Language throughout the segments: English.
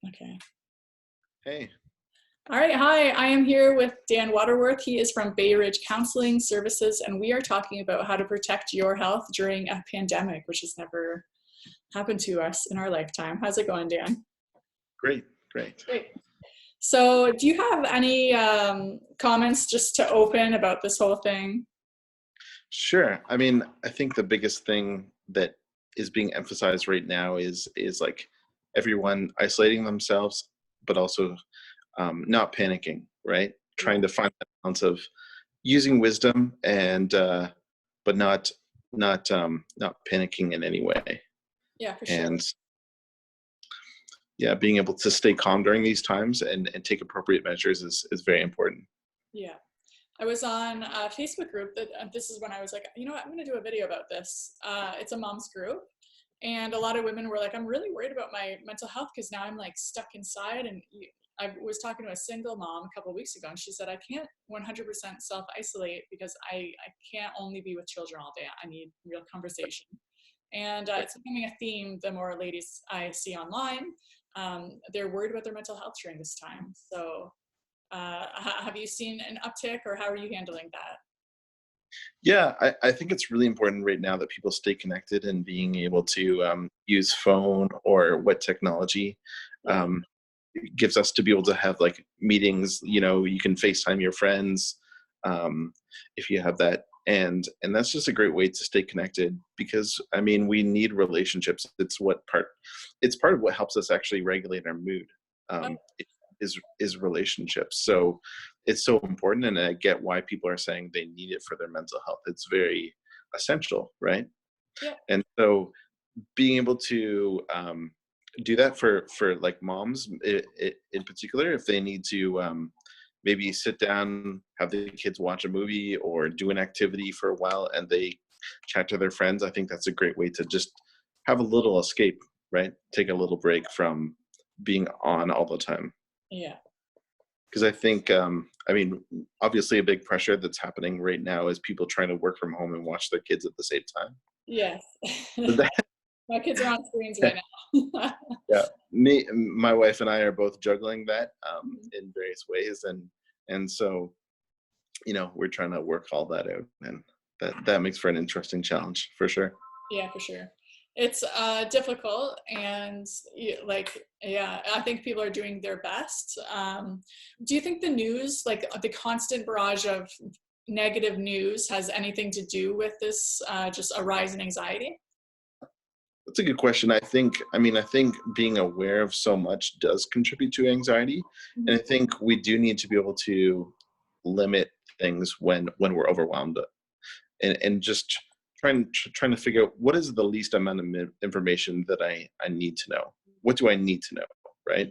Okay. Hey. All right. Hi, I am here with Dan Watterworth. He is from Bayridge Counselling Services, and we are talking about how to protect your health during a pandemic, which has never happened to us in our lifetime. How's it going, Dan? Great. Great. So do you have any comments just to open about this whole thing? Sure. I mean, I think the biggest thing that is being emphasized right now is like everyone isolating themselves, but also not panicking, right? Trying to find that balance of using wisdom and but not panicking in any way. Yeah, for sure. And yeah, being able to stay calm during these times and take appropriate measures is very important. Yeah. I was on a Facebook group that this is when I was like, you know what, I'm going to do a video about this. It's a mom's group. And a lot of women were like, I'm really worried about my mental health because now I'm like stuck inside. And I was talking to a single mom a couple of weeks ago, and she said, I can't 100% self-isolate because I can't only be with children all day. I need real conversation. And it's becoming a theme the more ladies I see online. They're worried about their mental health during this time. So have you seen an uptick, or how are you handling that? Yeah, I think it's really important right now that people stay connected and being able to use phone or what technology Yeah. gives us to be able to have like meetings. You know, you can FaceTime your friends if you have that, and that's just a great way to stay connected because I mean we need relationships. It's part of what helps us actually regulate our mood. Oh, Is relationships. So it's so important, and I get why people are saying they need it for their mental health. It's very essential, right? yeah. And so being able to do that for like moms in particular, if they need to maybe sit down, have the kids watch a movie or do an activity for a while, and they chat to their friends, I think that's a great way to just have a little escape, right? Take a little break from being on all the time. Yeah. Because I think, I mean, obviously a big pressure that's happening right now is people trying to work from home and watch their kids at the same time. Yes. But that, My kids are on screens right now. yeah, my wife and I are both juggling that in various ways, and so you know we're trying to work all that out, and that makes for an interesting challenge for sure. Yeah, for sure. It's difficult, and yeah, I think people are doing their best. Do you think the news, like the constant barrage of negative news, has anything to do with this, just a rise in anxiety? That's a good question. I think being aware of so much does contribute to anxiety, and Mhm. I think we do need to be able to limit things when we're overwhelmed, and just trying to figure out what is the least amount of information that I need to know. What do I need to know, right?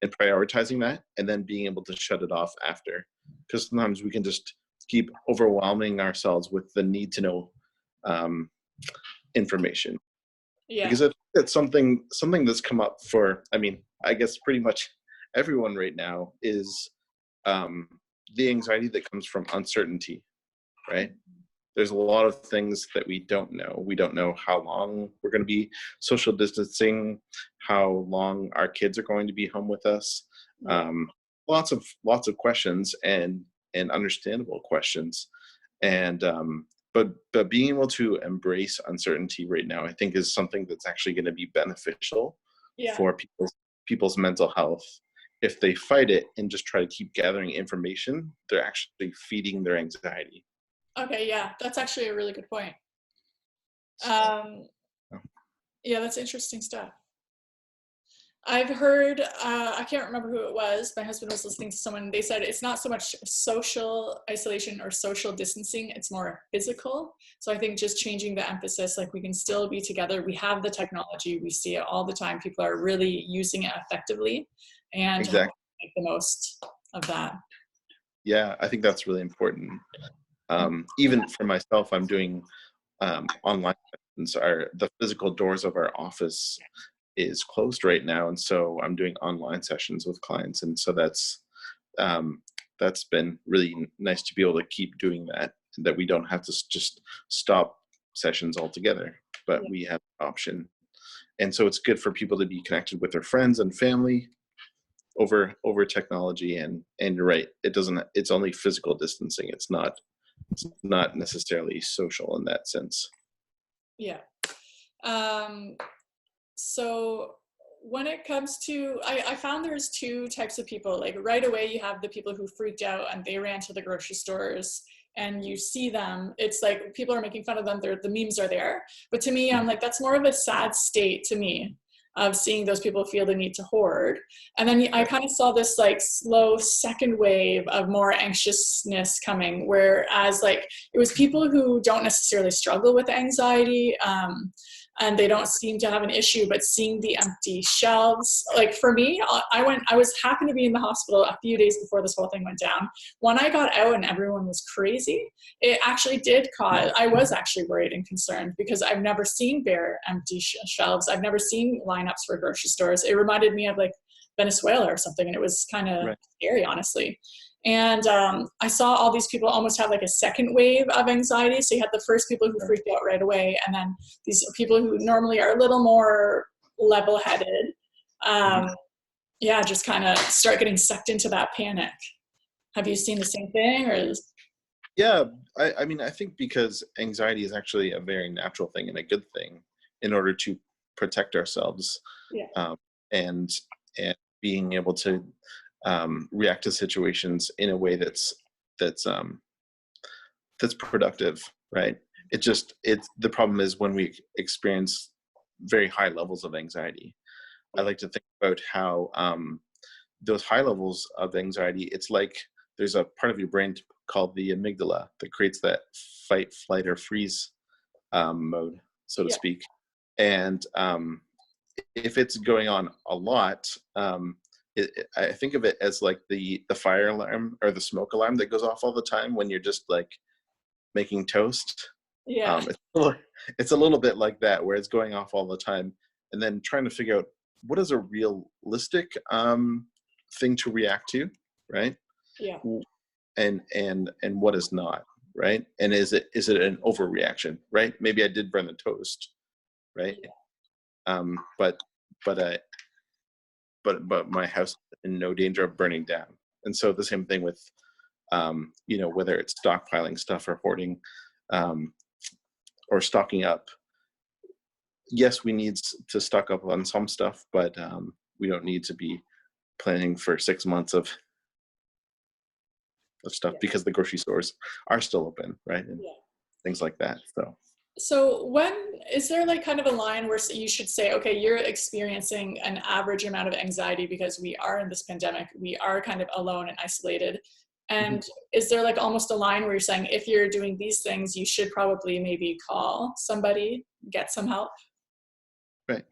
And prioritizing that, and then being able to shut it off after, because sometimes we can just keep overwhelming ourselves with the need to know um, information Yeah. because I think that's something that's come up for, I mean, I guess pretty much everyone right now is um, the anxiety that comes from uncertainty, right? There's a lot of things that we don't know. We don't know how long we're going to be social distancing, how long our kids are going to be home with us. Yeah. Um, lots of questions and understandable questions, and but being able to embrace uncertainty right now, I think, is something that's actually going to be beneficial Yeah. for people's mental health. If they fight it and just try to keep gathering information, they're actually feeding their anxiety. Okay. Yeah, that's actually a really good point. So, Um, yeah, that's interesting stuff. I've heard, I can't remember who it was. My husband was listening to someone. They said it's not so much social isolation or social distancing, it's more physical. So I think just changing the emphasis, like we can still be together. We have the technology, we see it all the time. People are really using it effectively, and how to exactly. make the most of that. Yeah, I think that's really important. Even for myself, I'm doing online lessons. The physical doors of our office is closed right now, and so I'm doing online sessions with clients, and so um, that's been really nice to be able to keep doing that. That we don't have to just stop sessions altogether, but Yeah. we have an option, and so it's good for people to be connected with their friends and family, over technology, and you're right, it's only physical distancing. It's not necessarily social in that sense. Yeah. Um, so when it comes to, I found there's two types of people. Like right away, you have the people who freaked out and they ran to the grocery stores, and you see them. It's like people are making fun of them. The memes are there. But to me, I'm like, that's more of a sad state to me of seeing those people feel the need to hoard. And then I kind of saw this like slow second wave of more anxiousness coming, whereas like it was people who don't necessarily struggle with anxiety, and they don't seem to have an issue, but seeing the empty shelves, like for me, I was happened to be in the hospital a few days before this whole thing went down. When I got out and everyone was crazy, it actually did cause, I was actually worried and concerned, because I've never seen bare empty shelves. I've never seen lineups for grocery stores. It reminded me of like Venezuela or something, and it was kind of scary, honestly. And I saw all these people almost have like a second wave of anxiety. So you had the first people who freaked out right away, and then these people who normally are a little more level-headed, yeah, just kind of start getting sucked into that panic. Have you seen the same thing, or? Yeah, I mean, I think because anxiety is actually a very natural thing and a good thing in order to protect ourselves, Yeah. and being able to react to situations in a way that's productive, right? It's the problem is when we experience very high levels of anxiety. I like to think about how those high levels of anxiety, it's like there's a part of your brain called the amygdala that creates that fight, flight, or freeze mode, so to speak. And if it's going on a lot, I think of it as like the fire alarm or the smoke alarm that goes off all the time when you're just like making toast. Yeah. It's a little bit like that, where it's going off all the time, and then trying to figure out what is a realistic thing to react to, right? Yeah. And what is not, right? And is it an overreaction, right? Maybe I did burn the toast, right? Yeah. But my house is in no danger of burning down. And so the same thing with whether it's stockpiling stuff or hoarding, or stocking up. Yes, we need to stock up on some stuff, but we don't need to be planning for 6 months of stuff, because the grocery stores are still open, right? And things like that. So when is there like kind of a line where you should say, okay, you're experiencing an average amount of anxiety because we are in this pandemic, we are kind of alone and isolated. And is there like almost a line where you're saying, if you're doing these things, you should probably maybe call somebody, get some help? Right.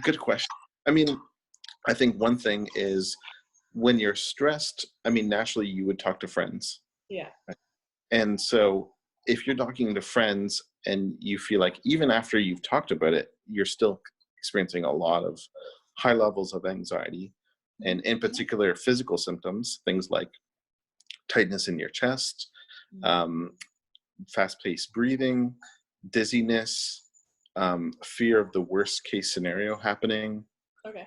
Good question. I mean, I think one thing is when you're stressed, I mean, naturally you would talk to friends. Yeah. Right? And so if you're talking to friends and you feel like even after you've talked about it, you're still experiencing a lot of high levels of anxiety, and in particular physical symptoms, things like tightness in your chest, fast-paced breathing, dizziness, fear of the worst case scenario happening. Okay.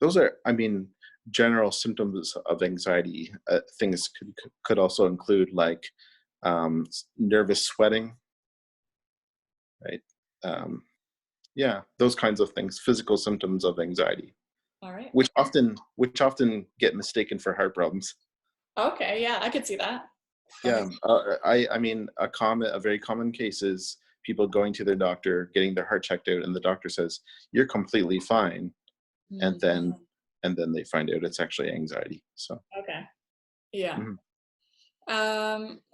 Those are, I mean, general symptoms of anxiety. Things could also include like nervous sweating, right? Yeah, those kinds of things, physical symptoms of anxiety. All right. Which often get mistaken for heart problems. Okay, yeah, I could see that. Yeah, I mean, a very common case is people going to their doctor, getting their heart checked out, and the doctor says you're completely fine, and then they find out it's actually anxiety. So okay, yeah.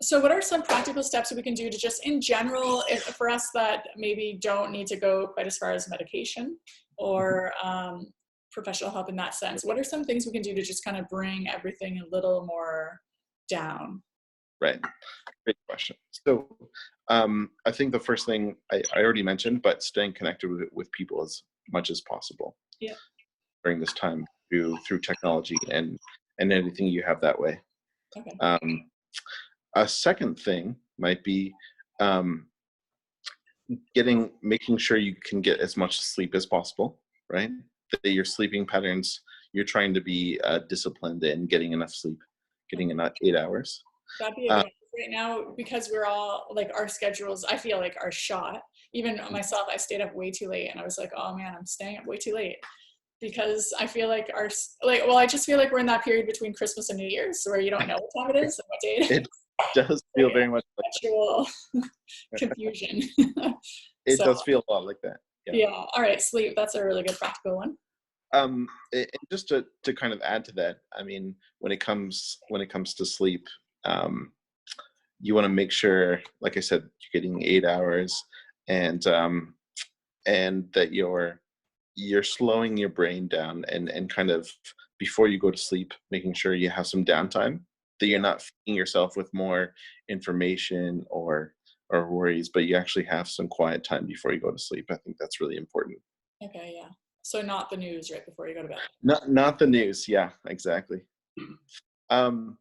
So what are some practical steps we can do to just in general, for us that maybe don't need to go quite as far as medication or professional help in that sense, what are some things we can do to just kind of bring everything a little more down? Right, great question. So I think the first thing I already mentioned, but staying connected with people as much as possible during this time through technology and anything you have that way. Okay. A second thing might be making sure you can get as much sleep as possible, right? That your sleeping patterns, you're trying to be disciplined in getting enough sleep, getting enough 8 hours. That'd be a good one. Right now, because we're all like, our schedules, I feel like, are shot. Even myself, I stayed up way too late, and I was like, oh man, I'm staying up way too late, because I feel like I just feel like we're in that period between Christmas and New Year's where you don't know what time it is and what day it is. It does feel very much like Actual confusion. it So does feel a lot like that. yeah. All right, sleep. That's a really good practical one. And just to kind of add to that, I mean, when it comes to sleep, you want to make sure, like I said, you're getting 8 hours, and that you're slowing your brain down, and kind of before you go to sleep, making sure you have some downtime, that you're not feeding yourself with more information or worries, but you actually have some quiet time before you go to sleep. I think that's really important. Okay, yeah. So not the news right before you go to bed. Not the news. Yeah, exactly. Um,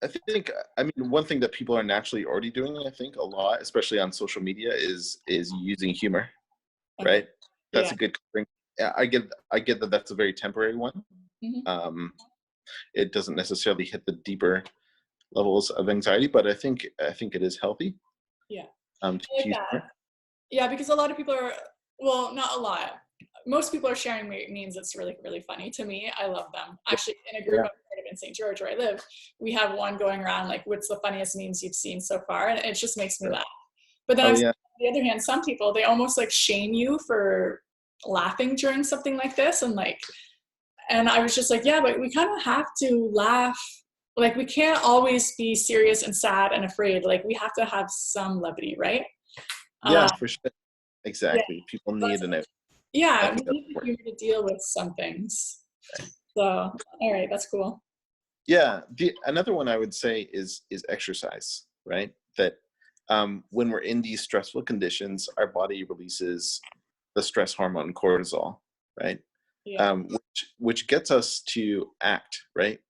I think, I mean, one thing that people are naturally already doing, I think, a lot, especially on social media, is using humor, Okay. right? That's Yeah. a good thing. Yeah, I get that that's a very temporary one. Mhm. It doesn't necessarily hit the deeper levels of anxiety, but I think it is healthy. Yeah. To I like use that. humor. Yeah, because a lot of people are, well, not a lot. Most people are sharing memes that's really, really funny to me. I love them. Actually, in a group Yeah. I'm part of in St. George where I live, we have one going around like, what's the funniest memes you've seen so far? And it just makes me laugh. But then Oh I've seen, yeah. on the other hand, some people, they almost like shame you for laughing during something like this. And I was just like, yeah, but we kind of have to laugh. Like, we can't always be serious and sad and afraid. Like, we have to have some levity, right? Yeah, Uh, for sure. yeah, Exactly. People need that's, an out. I yeah, we think that's need the important. humor to deal with some things. So, all right, that's cool. Yeah. Another one I would say is exercise, right? That when we're in these stressful conditions, our body releases the stress hormone cortisol, right? Yeah, Which gets us to act, right?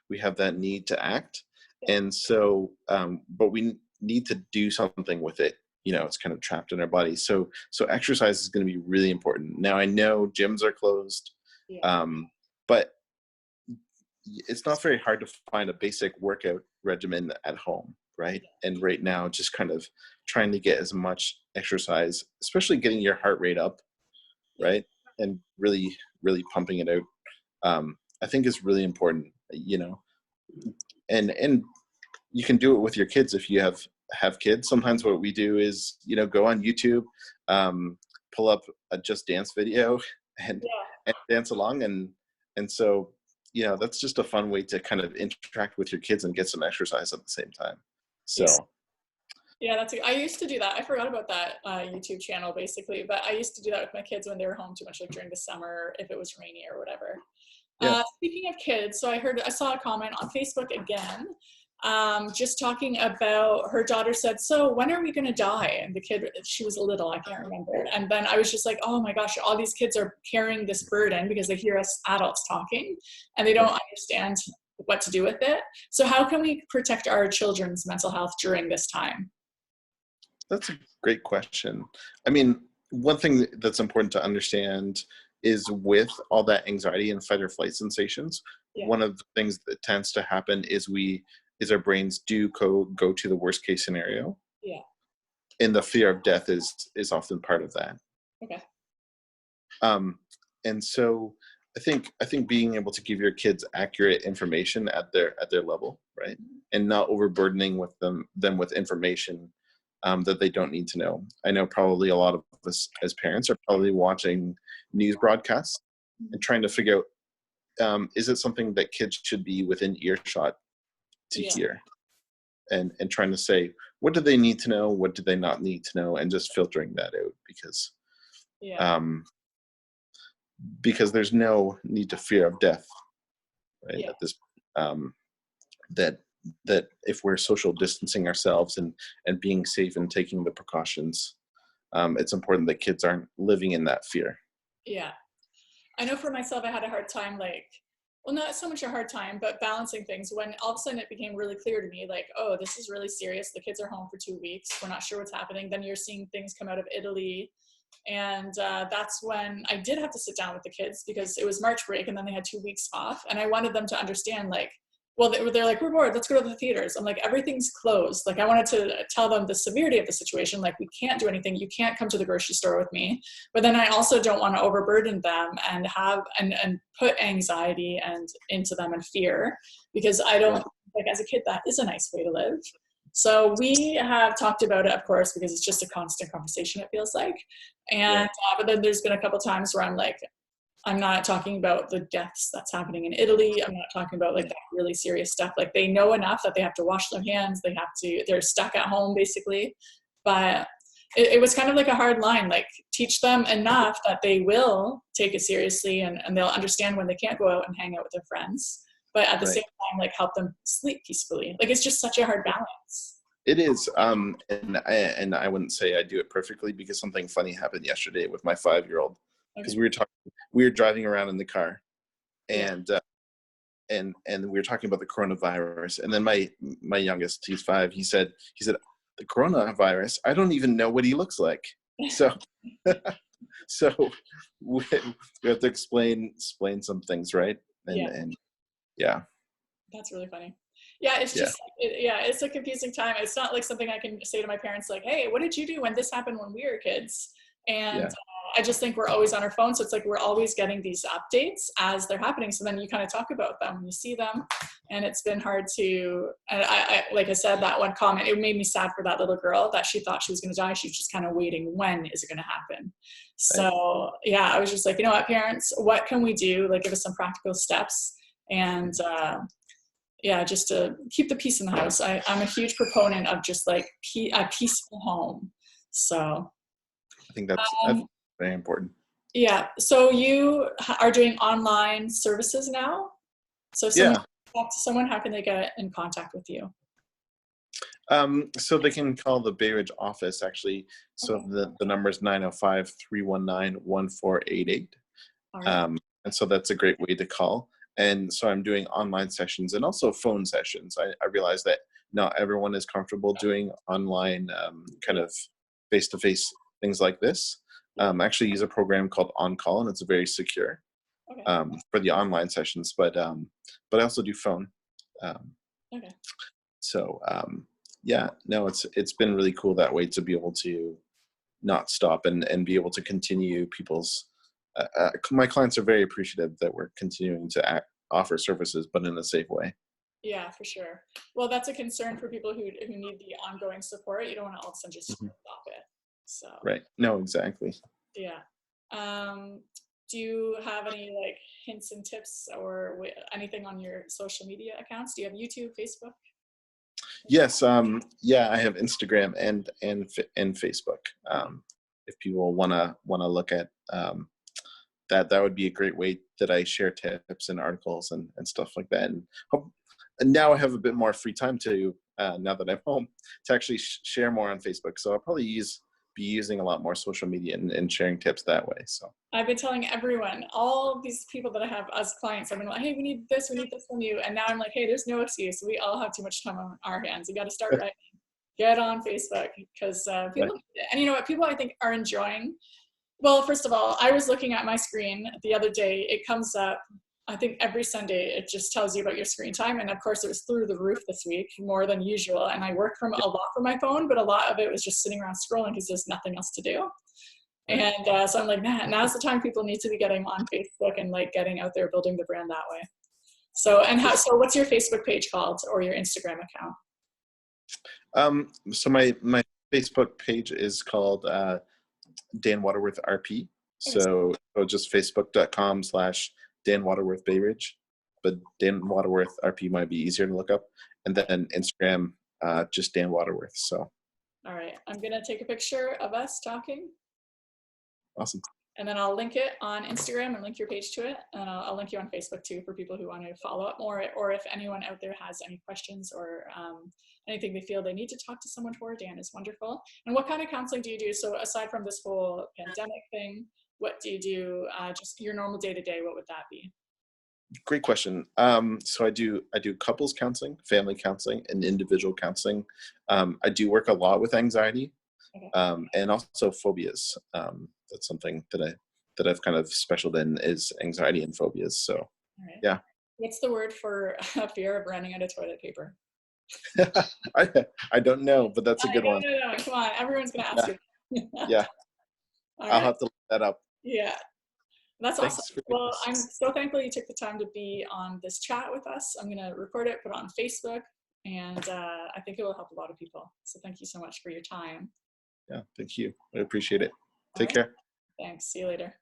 We have that need to act, and so, but we need to do something with it. You know, it's kind of trapped in our body. So exercise is going to be really important. Now, I know gyms are closed, yeah, but it's not very hard to find a basic workout regimen at home, right? And right now, just kind of trying to get as much exercise, especially getting your heart rate up, right? And really, really pumping it out, I think is really important, you know. And you can do it with your kids if you have kids. Sometimes what we do is, you know, go on YouTube, pull up a Just Dance video, and yeah, dance along, and so, you know, that's just a fun way to kind of interact with your kids and get some exercise at the same time. yeah. So Yeah, I used to do that. I forgot about that YouTube channel basically, but I used to do that with my kids when they were home too much, like during the summer, if it was rainy or whatever. yeah. Speaking of kids, so I saw a comment on Facebook again, just talking about her daughter said, so when are we going to die? And the kid, she was little, I can't remember. And then I was just like, oh my gosh, all these kids are carrying this burden because they hear us adults talking and they don't understand what to do with it. So how can we protect our children's mental health during this time? That's a great question. I mean, one thing that's important to understand is, with all that anxiety and fight or flight sensations, Yeah, one of the things that tends to happen is our brains do go to the worst case scenario, yeah, and the fear of death is often part of that. okay, Um, and so I think being able to give your kids accurate information at their level, right, and not overburdening with them with information that they don't need to know. I know probably a lot of us as parents are probably watching news broadcasts and trying to figure out, is it something that kids should be within earshot to yeah, hear, and trying to say, what do they need to know, what do they not need to know, and just filtering that out, yeah, um, because there's no need to fear of death, right? yeah, At this, um, that if we're social distancing ourselves and being safe and taking the precautions, it's important that kids aren't living in that fear. yeah. I know for myself, I had a hard time, like, well, not so much a hard time, but balancing things when all of a sudden it became really clear to me, like, oh, this is really serious. The kids are home for 2 weeks. We're not sure what's happening. Then you're seeing things come out of Italy And that's when I did have to sit down with the kids because it was March break and then they had 2 weeks off. And I wanted them to understand, like, well, they're like, we're bored, let's go to the theaters. I'm like, everything's closed. Like, I wanted to tell them the severity of the situation. Like, we can't do anything. You can't come to the grocery store with me. But then I also don't want to overburden them and have, and put anxiety and into them and fear, because I don't, like, as a kid, that is a nice way to live. So we have talked about it, of course, because it's just a constant conversation, it feels like. And but then there's been a couple times where I'm like, I'm not talking about the deaths that's happening in Italy. I'm not talking about like that really serious stuff. Like, they know enough that they have to wash their hands. They're stuck at home basically. But it was kind of like a hard line, like teach them enough that they will take it seriously and they'll understand when they can't go out and hang out with their friends. But at the same time, like, help them sleep peacefully. Like, it's just such a hard balance. It is, and I wouldn't say I do it perfectly, because something funny happened yesterday with my 5-year-old. Because we were driving around in the car, and and we were talking about the coronavirus, and then my youngest, he's 5, he said the coronavirus, I don't even know what he looks like. So so we have to explain some things, right? And yeah, that's really funny. Yeah, it's just it's a confusing time. It's not like something I can say to my parents like, hey, what did you do when this happened when we were kids? And I just think we're always on our phone. So it's like we're always getting these updates as they're happening. So then you kind of talk about them when you see them. And it's been hard to, and I like I said, that one comment, it made me sad for that little girl that she thought she was going to die. She was just kind of waiting, when is it going to happen? So yeah, I was just like, you know what, parents, what can we do? Like, give us some practical steps. And just to keep the peace in the house. I'm a huge proponent of just like a peaceful home. So I think that's very important. Yeah. So you are doing online services now. So if someone talk to someone, how can they get in contact with you? So they can call the Bayridge office, actually. So the number is 905-319-1488. Right. And so that's a great way to call. And so I'm doing online sessions and also phone sessions. I realize that not everyone is comfortable doing online kind of face-to-face things like this. I actually use a program called On Call, and it's very secure for the online sessions. But I also do phone. So it's been really cool that way, to be able to not stop and be able to continue people's. My clients are very appreciative that we're continuing to offer services, but in a safe way. Yeah, for sure. Well, that's a concern for people who need the ongoing support. You don't want to all of a sudden just stop it. So right. No, exactly. Yeah. Do you have any like hints and tips or anything on your social media accounts? Do you have YouTube, Facebook? Yes. I have Instagram and Facebook. If people wanna look at that would be a great way that I share tips and articles and stuff like that. And now I have a bit more free time to, now that I'm home, to actually share more on Facebook. So I'll probably be using a lot more social media and sharing tips that way. So I've been telling everyone, all these people that I have as clients, I've been like, hey, we need this from you. And now I'm like, hey, there's no excuse. We all have too much time on our hands. You got to start writing. Get on Facebook, because people, and you know what, people I think are enjoying. Well, first of all, I was looking at my screen the other day. It comes up, I think every Sunday, it just tells you about your screen time. And of course, it was through the roof this week, more than usual. And I work from a lot from my phone, but a lot of it was just sitting around scrolling because there's nothing else to do. And so I'm like, now's the time people need to be getting on Facebook and like getting out there, building the brand that way. So, so what's your Facebook page called, or your Instagram account? So my Facebook page is called Dan Watterworth RP. So just facebook.com/Dan Watterworth Bayridge, but Dan Watterworth RP might be easier to look up. And then Instagram, just Dan Watterworth. So. All right, I'm gonna take a picture of us talking. Awesome. And then I'll link it on Instagram and link your page to it. And I'll link you on Facebook too, for people who want to follow up more, or if anyone out there has any questions or anything they feel they need to talk to someone for. Dan is wonderful. And what kind of counseling do you do? So aside from this whole pandemic thing, what do you do? Just your normal day-to-day, what would that be? Great question. So I do couples counseling, family counseling, and individual counseling. I do work a lot with anxiety. Okay. And also phobias. That's something that I've kind of specialed in, is anxiety and phobias. So All right. yeah. What's the word for fear of running out of toilet paper? I don't know, but that's a I good one. know. Come on, everyone's gonna ask Yeah, you. yeah. All I'll right. have to look that up. Yeah, that's awesome. Thanks for doing Well, this. I'm so thankful you took the time to be on this chat with us. I'm gonna record it, put it on Facebook, and I think it will help a lot of people. So thank you so much for your time. Yeah, thank you. I appreciate it. All Take right. care. Thanks. See you later.